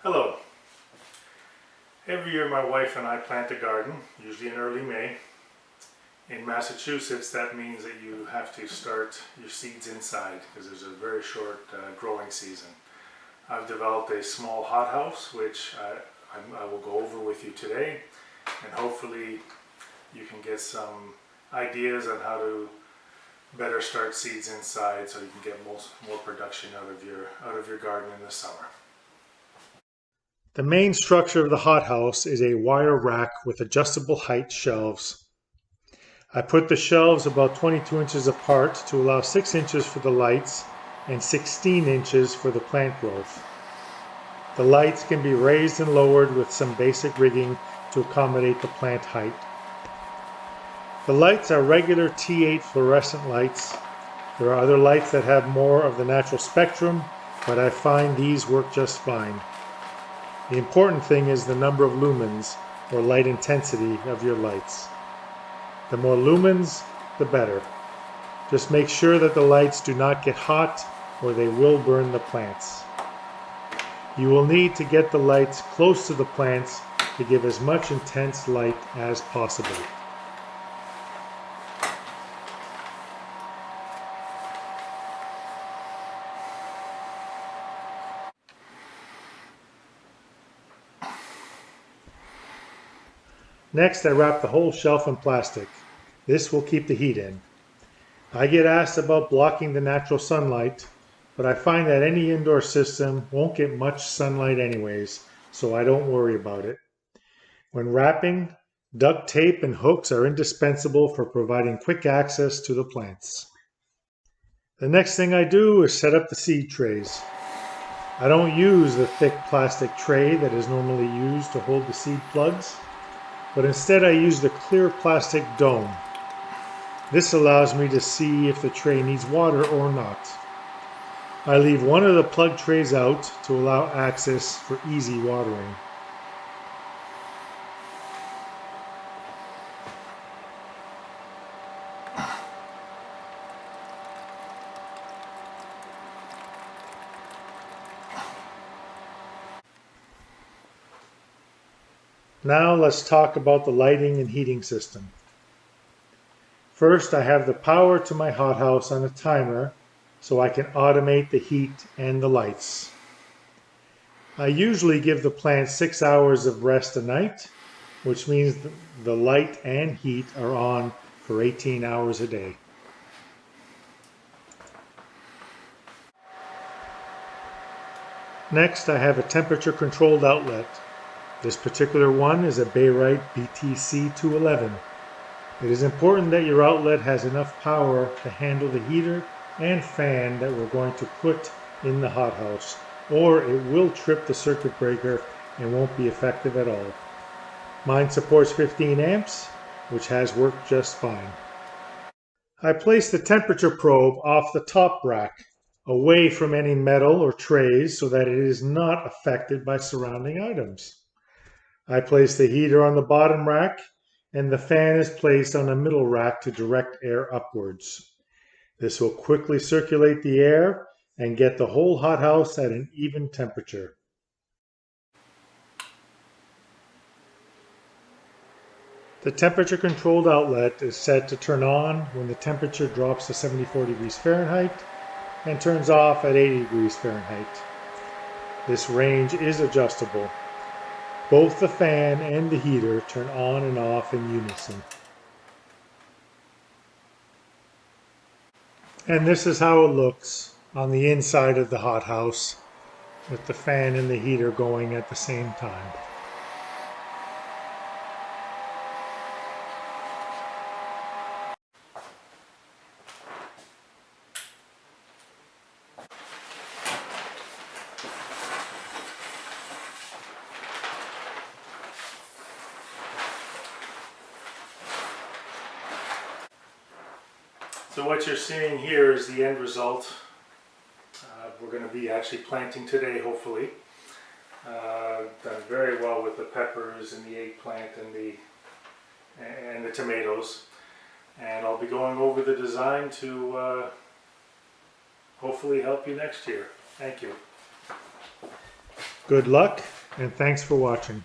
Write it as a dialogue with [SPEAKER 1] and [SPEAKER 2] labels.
[SPEAKER 1] Hello. Every year my wife and I plant a garden, usually in early May. In Massachusetts that means that you have to start your seeds inside because there's a very short growing season. I've developed a small hothouse which I will go over with you today, and hopefully you can get some ideas on how to better start seeds inside so you can get more production out of your garden in the summer. The main structure of the hothouse is a wire rack with adjustable height shelves. I put the shelves about 22 inches apart to allow 6 inches for the lights and 16 inches for the plant growth. The lights can be raised and lowered with some basic rigging to accommodate the plant height. The lights are regular T8 fluorescent lights. There are other lights that have more of the natural spectrum, but I find these work just fine. The important thing is the number of lumens, or light intensity, of your lights. The more lumens, the better. Just make sure that the lights do not get hot or they will burn the plants. You will need to get the lights close to the plants to give as much intense light as possible. Next, I wrap the whole shelf in plastic. This will keep the heat in. I get asked about blocking the natural sunlight, but I find that any indoor system won't get much sunlight anyways, so I don't worry about it. When wrapping, duct tape and hooks are indispensable for providing quick access to the plants. The next thing I do is set up the seed trays. I don't use the thick plastic tray that is normally used to hold the seed plugs, but instead I use the clear plastic dome. This allows me to see if the tray needs water or not. I leave one of the plug trays out to allow access for easy watering. Now let's talk about the lighting and heating system. First, I have the power to my hothouse on a timer so I can automate the heat and the lights. I usually give the plants 6 hours of rest a night, which means the light and heat are on for 18 hours a day. Next, I have a temperature controlled outlet. This particular one is a Bayrite BTC 211. It is important that your outlet has enough power to handle the heater and fan that we're going to put in the hothouse, or it will trip the circuit breaker and won't be effective at all. Mine supports 15 amps, which has worked just fine. I place the temperature probe off the top rack, away from any metal or trays so that it is not affected by surrounding items. I place the heater on the bottom rack, and the fan is placed on a middle rack to direct air upwards. This will quickly circulate the air and get the whole hothouse at an even temperature. The temperature controlled outlet is set to turn on when the temperature drops to 74 degrees Fahrenheit and turns off at 80 degrees Fahrenheit. This range is adjustable. Both the fan and the heater turn on and off in unison. And this is how it looks on the inside of the hothouse with the fan and the heater going at the same time. So what you're seeing here is the end result. We're going to be actually planting today, hopefully. Done very well with the peppers and the eggplant and the tomatoes. And I'll be going over the design to hopefully help you next year. Thank you. Good luck. and thanks for watching.